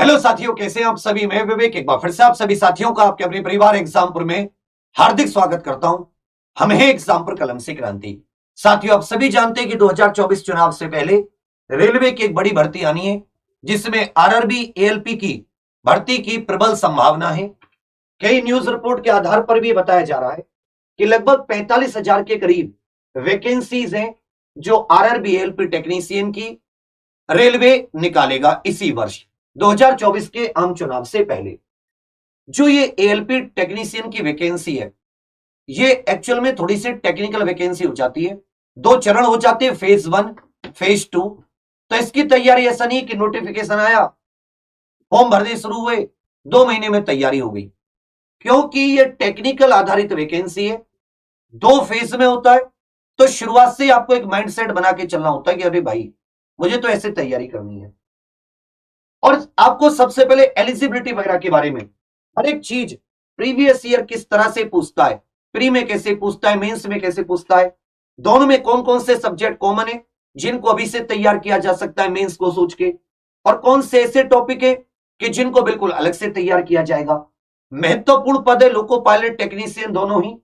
Hello साथियों, कैसे हैं आप सभी। मैं विवेक एक बार फिर से आप सभी साथियों का आपके अपने परिवार एग्जामपुर में हार्दिक स्वागत करता हूं। हम हैं एग्जामपुर कलम से क्रांति। साथियों, आप सभी जानते हैं कि 2024 चुनाव से पहले रेलवे की एक बड़ी भर्ती आनी है, जिसमें आरआरबी एएलपी की भर्ती की प्रबल संभावना है। कई न्यूज रिपोर्ट के आधार पर भी बताया जा रहा है कि लगभग 45,000 के करीब वैकेंसीज हैं जो आरआरबी एएलपी टेक्नीशियन की रेलवे निकालेगा इसी वर्ष 2024 के आम चुनाव से पहले। जो ये एएलपी टेक्नीशियन की वैकेंसी है, ये एक्चुअल में थोड़ी सी टेक्निकल वैकेंसी हो जाती है। दो चरण हो जाते हैं, फेज 1 फेज 2। तो इसकी तैयारी ऐसा नहीं कि नोटिफिकेशन आया, फॉर्म भरने शुरू हुए, 2 महीने में तैयारी हो गई। क्योंकि ये टेक्निकल आधारित वैकेंसी है, 2 फेज में होता है। तो शुरुआत से आपको एक माइंडसेट बना के चलना होता है कि अरे भाई, मुझे तो ऐसे तैयारी करनी है। और आपको सबसे पहले एलिजिबिलिटी वगैरह के बारे में हर एक चीज, प्रीवियस ईयर किस तरह से पूछता है, प्री में कैसे पूछता है, मेंस में कैसे पूछता है, दोनों में कौन कौन से सब्जेक्ट कॉमन है जिनको अभी से तैयार किया जा सकता है मेंस को सोच के, और कौन से ऐसे टॉपिक है कि जिनको बिल्कुल अलग से तैयार किया जाएगा। महत्वपूर्ण पद है लोको पायलट टेक्नीशियन दोनों ही।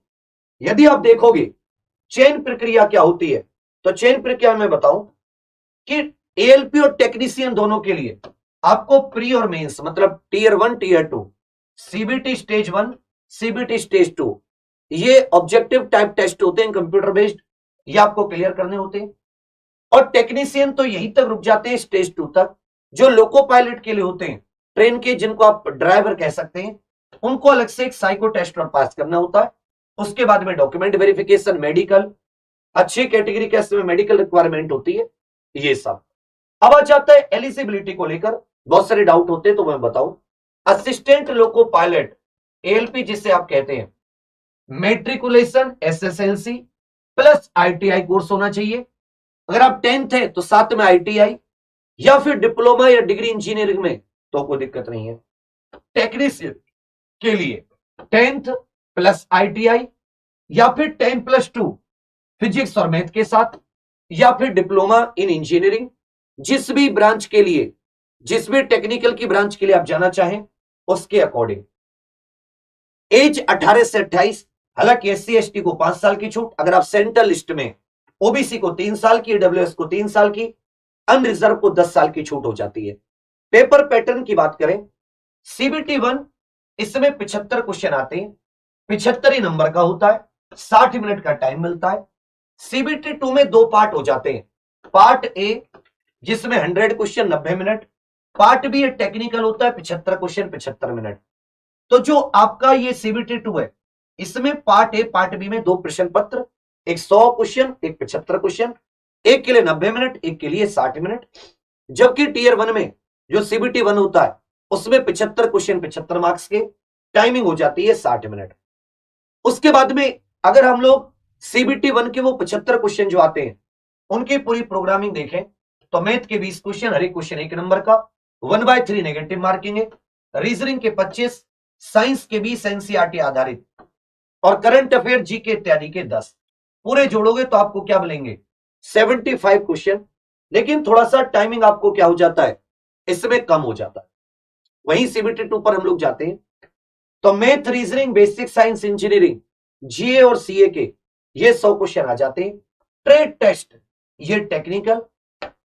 यदि आप देखोगे चयन प्रक्रिया क्या होती है, तो चयन प्रक्रिया में बताऊं कि एएलपी और टेक्नीशियन दोनों के लिए आपको प्री और मेंस, मतलब tier 1 tier 2, CBT stage 1 CBT stage 2, ये ऑब्जेक्टिव टाइप टेस्ट होते हैं कंप्यूटर बेस्ड, ये आपको क्लियर करने होते हैं। और टेक्नीशियन तो यहीं तक रुक जाते हैं स्टेज 2 तक। जो लोको पायलट के लिए होते हैं, ट्रेन के, जिनको आप ड्राइवर कह सकते हैं, उनको अलग से एक साइको टेस्ट और पास करना होता है। उसके बाद में डॉक्यूमेंट वेरिफिकेशन, मेडिकल, अच्छी कैटेगरी के मेडिकल रिक्वायरमेंट होती है, ये सब। अब आ जाता है एलिजिबिलिटी को लेकर, बहुत सारे डाउट होते हैं तो मैं बताऊं। असिस्टेंट लोको पायलट एएलपी जिसे आप कहते हैं, matriculation SSLC plus ITI course होना चाहिए। अगर आप 10th है तो साथ में आईटीआई या फिर डिप्लोमा या डिग्री इंजीनियरिंग में, तो कोई दिक्कत नहीं है। टेक्नीशियन के लिए 10th प्लस आईटीआई या फिर 10+2 फिजिक्स और मैथ के साथ, या फिर डिप्लोमा इन इंजीनियरिंग, जिस भी ब्रांच के लिए, जिस भी टेक्निकल की ब्रांच के लिए आप जाना चाहें उसके अकॉर्डिंग। एज 18 से 28, हालांकि एससी एसटी को 5 साल की छूट, अगर आप सेंट्रल लिस्ट में, ओबीसी को 3 साल की, ईडब्ल्यूएस को 3 साल की, अनरिजर्व को 10 साल की छूट हो जाती है। पेपर पैटर्न की बात करें, सीबीटी 1 इसमें 75 क्वेश्चन आते हैं, 75 ही नंबर का होता है, 60 मिनट का टाइम मिलता है। सीबीटी 2 में 2 पार्ट हो जाते हैं, पार्ट ए जिसमें 100 question 90 minute, part B technical होता है 75 क्वेश्चन 75 मिनट। तो जो आपका ये सीबीटी 2 है, इसमें पार्ट ए पार्ट बी में 2 प्रश्न पत्र, एक 100 क्वेश्चन, एक 75 क्वेश्चन, एक के लिए 90 मिनट, एक के लिए 60 मिनट। जबकि टीयर 1 में जो सीबीटी 1 होता है, उसमें 75 क्वेश्चन 75 मार्क्स के, टाइमिंग हो जाती है 60 मिनट। उसके बाद में अगर हम लोग सीबीटी 1 के वो 75 क्वेश्चन जो आते हैं, उनकी पूरी प्रोग्रामिंग देखें, तो मैथ के 20 क्वेश्चन, हर एक क्वेश्चन 1 नंबर का, 1/3 नेगेटिव मार्किंग है। रीजनिंग के 25, साइंस के 20 एनसीईआरटी आधारित, और करंट अफेयर जीके इत्यादि के 10। पूरे जोड़ोगे तो आपको क्या मिलेंगे, 75 क्वेश्चन। लेकिन थोड़ा सा टाइमिंग आपको क्या हो जाता है, इसमें कम हो जाता है। वहीं सीबीटी 2 पर हम लोग जाते हैं तो math, reasoning, basic science, engineering, GA और सीए के ये 100 क्वेश्चन आ जाते हैं। ट्रेड टेस्ट ये टेक्निकल,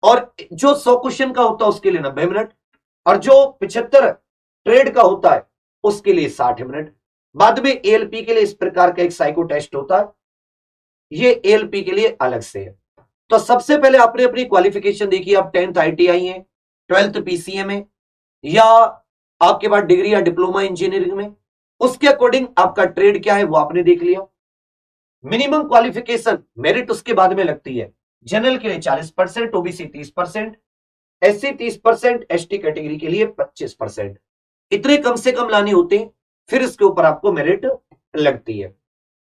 और जो 100 क्वेश्चन का होता है उसके लिए 90 मिनट, और जो 75 ट्रेड का होता है उसके लिए 60 मिनट। बाद में एएलपी के लिए इस प्रकार का एक साइको टेस्ट होता है, ये एएलपी के लिए अलग से है। तो सबसे पहले आपने अपनी क्वालिफिकेशन देखी, आप 10th आईटीआई है, 12th पीसीएम है, या आपके पास डिग्री या डिप्लोमा इंजीनियरिंग में, उसके अकॉर्डिंग आपका ट्रेड क्या है वो आपने देख लिया। मिनिमम क्वालिफिकेशन मेरिट उसके बाद में लगती है। जनरल के लिए 40%, ओबीसी 30%, एससी 30%, एसटी कैटेगरी के लिए 25%। इतने कम से कम लाने होते हैं, फिर इसके ऊपर आपको मेरिट लगती है।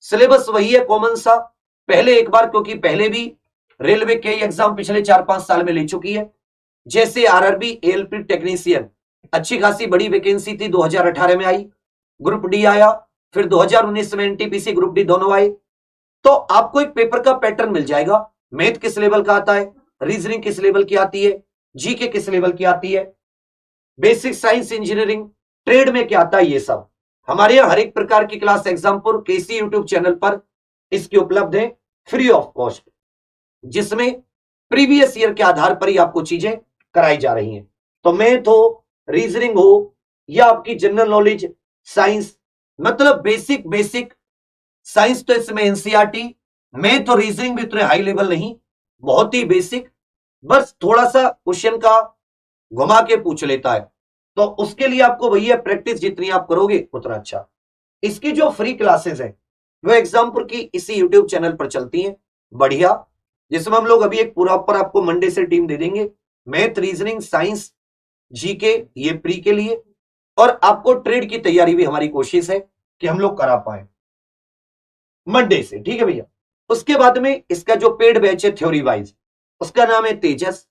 सिलेबस वही है कॉमन सा, पहले एक बार, क्योंकि पहले भी रेलवे के एग्जाम पिछले 4-5 साल में ले चुकी है। जैसे आरआरबी एएलपी टेक्नीशियन अच्छी खासी बड़ी वैकेंसी थी, 2018 में आई, ग्रुप डी आया, फिर 2019 में एनटीपीसी ग्रुप डी दोनों आए। तो आपको एक पेपर का पैटर्न मिल जाएगा, मैथ किस लेवल का आता है, रीजनिंग किस लेवल की आती है, जीके किस लेवल की आती है, बेसिक साइंस इंजीनियरिंग, ट्रेड में क्या आता है, ये सब हमारे यहाँ हर एक प्रकार की क्लास एग्जामपुर केसी यूट्यूब चैनल पर इसकी उपलब्ध है फ्री ऑफ कॉस्ट, जिसमें प्रीवियस ईयर के आधार पर ही आपको चीजें कराई जा रही हैं। तो मैथ हो, रीजनिंग हो, या आपकी जनरल नॉलेज साइंस, मतलब बेसिक बेसिक साइंस तो इसमें एनसीईआरटी, मैथ और रीजनिंग भी उतने हाई लेवल नहीं, बहुत ही बेसिक, बस थोड़ा सा क्वेश्चन का घुमा के पूछ लेता है। तो उसके लिए आपको वही है, प्रैक्टिस जितनी आप करोगे उतना अच्छा। इसकी जो फ्री क्लासेस है वो एग्जामपुर की इसी यूट्यूब चैनल पर चलती हैं, बढ़िया, जिसमें हम लोग अभी एक पूरा पर आपको मंडे से टीम दे देंगे, मैथ, रीजनिंग, साइंस, जीके, ये प्री के लिए, और आपको ट्रेड की तैयारी भी हमारी कोशिश है कि हम लोग करा पाए मंडे से, ठीक है भैया। उसके बाद में इसका जो पेड बैच है थ्योरी वाइज, उसका नाम है तेजस,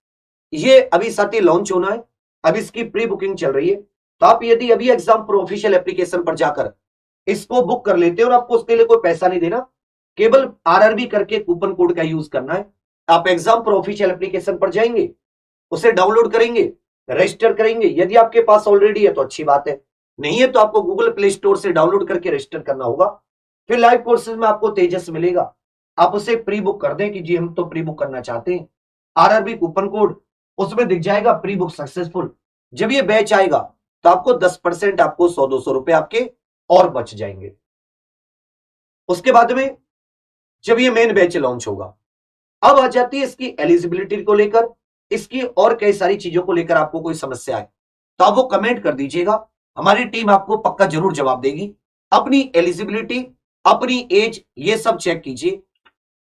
ये अभी साथी लॉन्च होना है, अभी इसकी प्री बुकिंग चल रही है। तो आप यदि अभी एग्जाम प्रो ऑफिशियल एप्लीकेशन पर जाकर इसको बुक कर लेते हैं, और आपको उसके लिए कोई पैसा नहीं देना, केवल आरआरबी करके कूपन कोड का यूज करना है। आप एग्जाम प्रो ऑफिशियल एप्लीकेशन पर जाएंगे, उसे डाउनलोड करेंगे, रजिस्टर करेंगे, यदि आपके पास ऑलरेडी है तो अच्छी बात है, नहीं है तो आपको गूगल प्ले स्टोर से डाउनलोड करके रजिस्टर करना होगा। फिर लाइव कोर्सेज में आपको तेजस मिलेगा, आप उसे प्री बुक कर दें कि जी हम तो प्री बुक करना चाहते हैं, आरआरबी कूपन कोड उसमें दिख जाएगा, प्री बुक सक्सेसफुल। जब ये बैच आएगा तो आपको 10% आपको 100-200 रुपए आपके और बच जाएंगे। उसके बाद में जब ये मेन बैच लॉन्च होगा, अब आ जाती है इसकी एलिजिबिलिटी को लेकर, इसकी और कई सारी चीजों को लेकर आपको कोई समस्या है तो आप वो कमेंट कर दीजिएगा, हमारी टीम आपको पक्का जरूर जवाब देगी। अपनी एलिजिबिलिटी, अपनी एज, ये सब चेक कीजिए।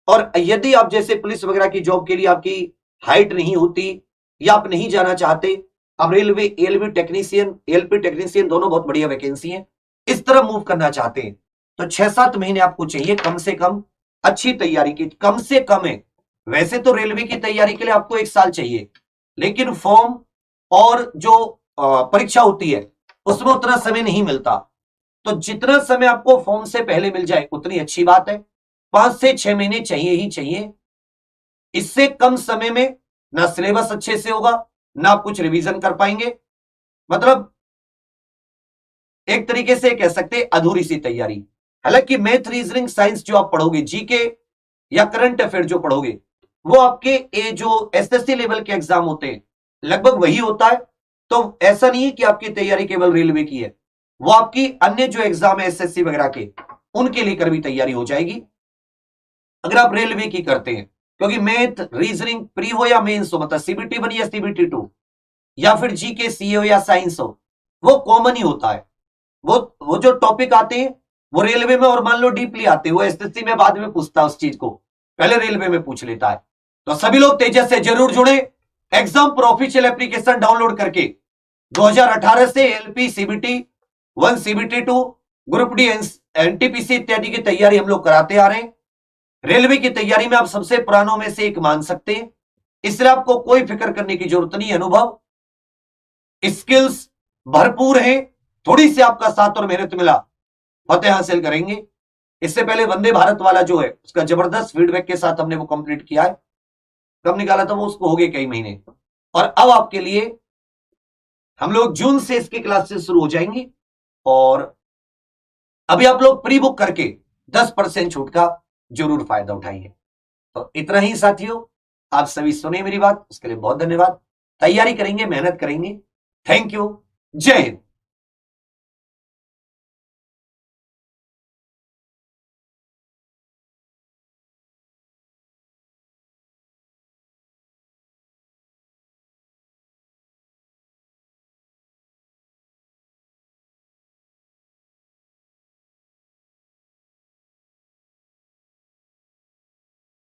और यदि आप जैसे पुलिस वगैरह की जॉब के लिए आपकी हाइट नहीं होती या आप नहीं जाना चाहते, अब रेलवे एएलबी टेक्नीशियन, एएलपी टेक्नीशियन दोनों बहुत बढ़िया वैकेंसी है, इस तरह मूव करना चाहते हैं तो 6-7 महीने आपको चाहिए कम से कम अच्छी तैयारी की, कम से कम है। वैसे तो रेलवे की तैयारी के लिए आपको 1 साल चाहिए, लेकिन फॉर्म और जो परीक्षा होती है उसमें उतना समय नहीं मिलता, तो जितना समय आपको फॉर्म से पहले मिल जाए उतनी अच्छी बात है। 5 से 6 महीने चाहिए ही चाहिए, इससे कम समय में ना सिलेबस अच्छे से होगा, ना आप कुछ रिवीजन कर पाएंगे, मतलब एक तरीके से कह सकते हैं अधूरी सी तैयारी। हालांकि मैथ, रीजनिंग, साइंस जो आप पढ़ोगे, जीके या करंट अफेयर जो पढ़ोगे, वो आपके ये जो एसएससी लेवल के एग्जाम होते हैं लगभग वही होता है। तो ऐसा नहीं है कि आपकी तैयारी केवल रेलवे की है, वो आपकी अन्य जो एग्जाम है एसएससी वगैरह के, उनके लेकर भी तैयारी हो जाएगी अगर आप रेलवे की करते हैं। क्योंकि मैथ, रीजनिंग प्री हो या मेंस हो, मतलब सीबीटी 1 या सीबीटी 2, या फिर जीके, सीए हो या साइंस हो, वो कॉमन ही होता है। वो जो टॉपिक आते हैं वो रेलवे में और मान लो डीपली आते हैं, वो एसएससी में बाद में पूछता है उस चीज को, पहले रेलवे में पूछ लेता है। तो सभी लोग तेजस से जरूर जुड़े, exam pro official application download करके 2018 से LP, CBT 1, CBT 2, group D, NTPC इत्यादि की तैयारी हम लोग कराते आ रहे हैं। रेलवे की तैयारी में आप सबसे पुरानों में से एक मान सकते हैं, इसलिए आपको कोई फिक्र करने की जरूरत नहीं। अनुभव, स्किल्स भरपूर है, थोड़ी सी आपका साथ और मेहनत मिला फतेह हासिल करेंगे। इससे पहले वंदे भारत वाला जो है उसका जबरदस्त फीडबैक के साथ हमने वो कंप्लीट किया है, कब निकाला था वो, उसको हो गए कई महीने। और अब आपके लिए हम लोग जून से इसकी क्लासेस शुरू हो जाएंगी, और अभी आप लोग प्री बुक करके 10% छूट का जरूर फायदा उठाइए। तो इतना ही साथियों, आप सभी सुने मेरी बात, उसके लिए बहुत धन्यवाद। तैयारी करेंगे, मेहनत करेंगे। थैंक यू, जय हिंद।